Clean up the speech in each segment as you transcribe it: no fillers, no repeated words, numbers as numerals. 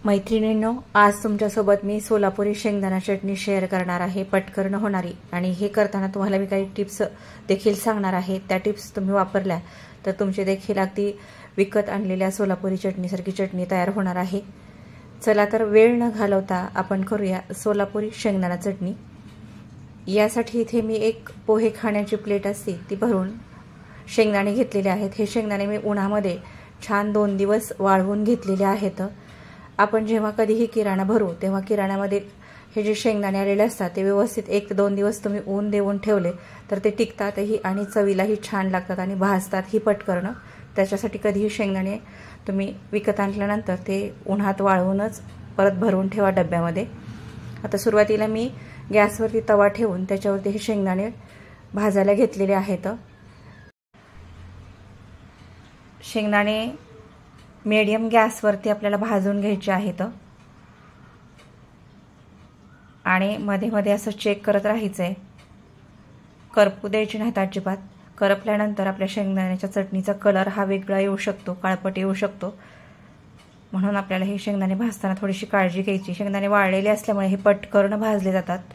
मैत्रिणींनो, आज तुमच्यासोबत मी सोलापुरी शेंगदाणा चटणी शेअर करणार आहे, पटकन होणारी। आणि हे करताना तुम्हाला मी काही टिप्स देखील सांगणार आहे। त्या टिप्स तुम्ही वापरल्या तर तुमचे देखील अगदी विकत आणलेल्या सोलापुरी चटणीसारखी चटणी तयार होणार आहे। चला तर वेळ न घालवता आपण करूया सोलापुरी शेंगदाणा चटणी। यासाठी इथे मी एक पोहे खाण्याची प्लेट असते ती भरून शेंगदाणे घेतलेले आहेत। हे शेंगदाणे मी उन्हामध्ये छान 2 दिवस वाळवून घेतलेले आहेत। आपण जेव्हा कधीही किराणा भरू तेव्हा किराण्यामध्ये हे जे शेंगदाणे आलेले असतात ते व्यवस्थित 1 ते 2 दिवस तुम्ही ऊन देऊन ठेवले तर ते टिकतातही आणि चवीलाही छान लागतात आणि भाजतातही पटकन। त्याच्यासाठी कधीही शेंगदाणे तुम्ही विकत आणल्यानंतर ते उन्हात वाळवूनच परत भरून ठेवा डब्यामध्ये। आता सुरुवातीला मी गॅसवरती तवा ठेवून त्याच्यावरती हे शेंगदाणे भाजायला घेतलेले आहेत। शेंगदाणे मीडियम गॅसवरती आपल्याला भाजून घ्यायचे आहेत आणि मध्ये मध्ये असं चेक करत राहायचंय, करपू द्यायचे नाहीत अजिबात। करपल्यानंतर आपल्या शेंगदाण्याच्या चटणीचा कलर हा वेगळा येऊ शकतो, काळपट येऊ शकतो। म्हणून आपल्याला हे शेंगदाणे भाजताना थोडीशी काळजी घ्यायची। शेंगदाणे वाळलेले असल्यामुळे हे पटकन भाजले जातात।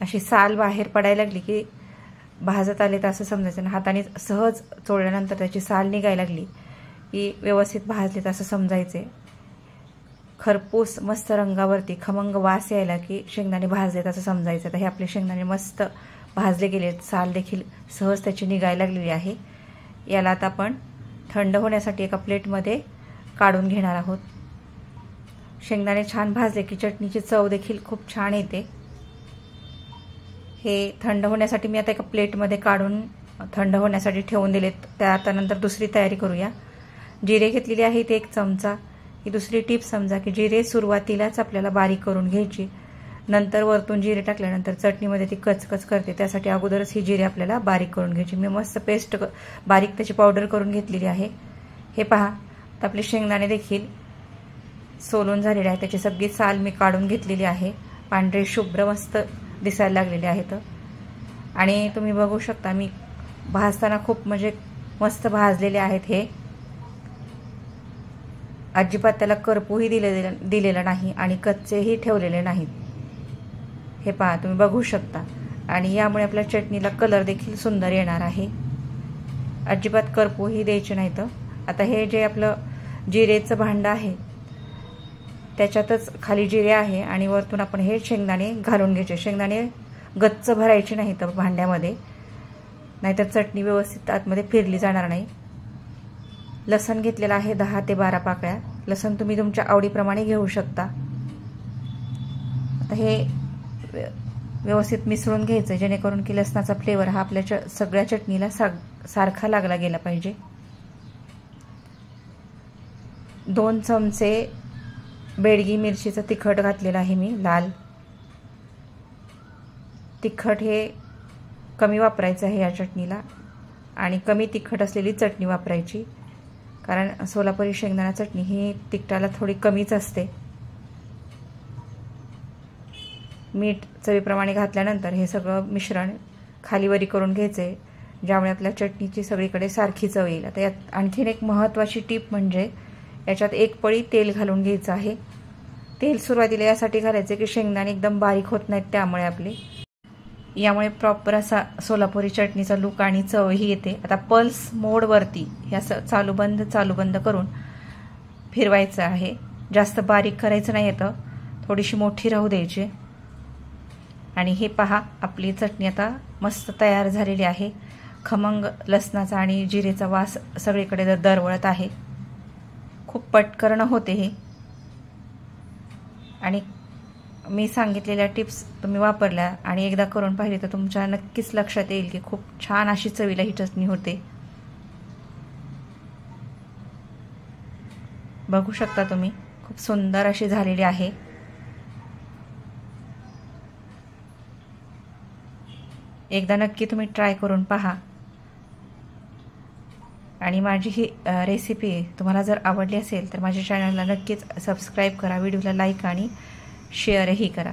अशी साल बाहेर पडायला लागली की भाजत आले तर असं समजायचं ना, हाताने सहज चोळल्यानंतर त्याची साल निघायला लागली की व्यवस्थित भाजलेत असं समजायचे। खरपूस मस्त रंगावरती खमंग वास यायला की शेंगदाणे भाजलेत असं समजायचं। तर हे आपले शेंगदाणे मस्त भाजले गेलेत, साल देखील सहज त्याची निघायला लागलेली आहे। याला आता आपण थंड होण्यासाठी एका प्लेटमध्ये काढून घेणार आहोत। शेंगदाणे छान भाजले की चटणीची चव देखील खूप छान येते। हे थंड होण्यासाठी मी आता एका प्लेटमध्ये काढून थंड होण्यासाठी ठेवून दिलेत। त्यानंतर दुसरी तयारी करूया। जिरे घेतलेले आहेत 1 चमचा। ही दुसरी टिप समजा की जिरे सुरुवातीलाच आपल्याला बारीक करून घ्यायची, नंतर वरतून जिरे टाकल्यानंतर चटणीमध्ये ती कचकच करते, त्यासाठी अगोदरच ही जिरे आपल्याला बारीक करून घ्यायची। मी मस्त पेस्ट बारीक त्याची पावडर करून घेतलेली आहे। हे पहा, तर आपले शेंगदाणे देखील सोलून झालेले आहे, त्याची सगळी साल मी काढून घेतलेली आहे। पांढरे शुभ्र मस्त दिसायला लागलेले आहेत आणि तुम्ही बघू शकता मी भाजताना खूप म्हणजे मस्त भाजलेले आहेत। हे अजिबात त्याला करपूही दिलेला नाही आणि कच्चेही ठेवलेले नाहीत। हे पहा, तुम्ही बघू शकता आणि यामुळे आपल्या चटणीला कलर देखील सुंदर येणार आहे। अजिबात करपूही द्यायचे नाहीत। आता हे जे आपलं जिरेचं भांडं आहे त्याच्यातच खाली जिरे आहे आणि वरतून आपण हे शेंगदाणे घालून घ्यायचे। शेंगदाणे गच्च भरायचे नाहीत भांड्यामध्ये, नाहीतर चटणी व्यवस्थित आतमध्ये फिरली जाणार नाही। लसण घेतलेला आहे 10 ते 12 पाकळ्या। लसण तुम्ही तुमच्या आवडीप्रमाणे घेऊ शकता। आता हे व्यवस्थित मिसळून घ्यायचं जेणेकरून की लसणाचा फ्लेवर हा आपल्या सगळ्या चटणीला सारखा लागला गेला पाहिजे। 2 चमचे बेडगी मिरचीचं तिखट घातलेलं आहे मी, लाल तिखट हे कमी वापरायचं आहे या चटणीला आणि कमी तिखट असलेली चटणी वापरायची, कारण सोलापुरी शेंगदाणा चटणी ही तिखटाला थोडी कमीच असते। मीठ चवीप्रमाणे घातल्यानंतर हे सगळं मिश्रण खालीवरी करून घ्यायचे, ज्यामुळे आपल्या चटणीची सगळीकडे सारखी चव येईल। आता यात आणखीन एक महत्त्वाची टीप म्हणजे याच्यात 1 पळी तेल घालून घ्यायचं आहे। तेल सुरुवातीला यासाठी घालायचे की शेंगदाणे एकदम बारीक होत नाहीत, त्यामुळे आपले यामुळे प्रॉपर असा सोलापुरी चटणीचा लुक आणि चवही येते। आता पल्स मोडवरती हे चालू बंद करून फिरवायचं आहे। जास्त बारीक करायचं नाही, येतं थोडीशी मोठी राहू द्यायची। आणि हे पहा, आपली चटणी आता मस्त तयार झालेली आहे। खमंग लसणाचा आणि जिरेचा वास सगळीकडे दरवळत आहे। खूप पटकन होते हे आणि मी सांगितलेल्या टिप्स तुम्ही वापरल्या आणि एकदा करून पाहिली तर तुमच्या नक्कीच लक्षात येईल की खूप छान अशी चवीला ही चटणी होते। बघू शकता तुम्ही, खूप सुंदर अशी झालेली आहे। एकदा नक्की तुम्ही ट्राय करून पहा आणि माझी ही रेसिपी तुम्हाला जर आवडली असेल तर माझ्या चॅनलला नक्कीच सबस्क्राईब करा, व्हिडिओला लाईक आणि शेअरही करा।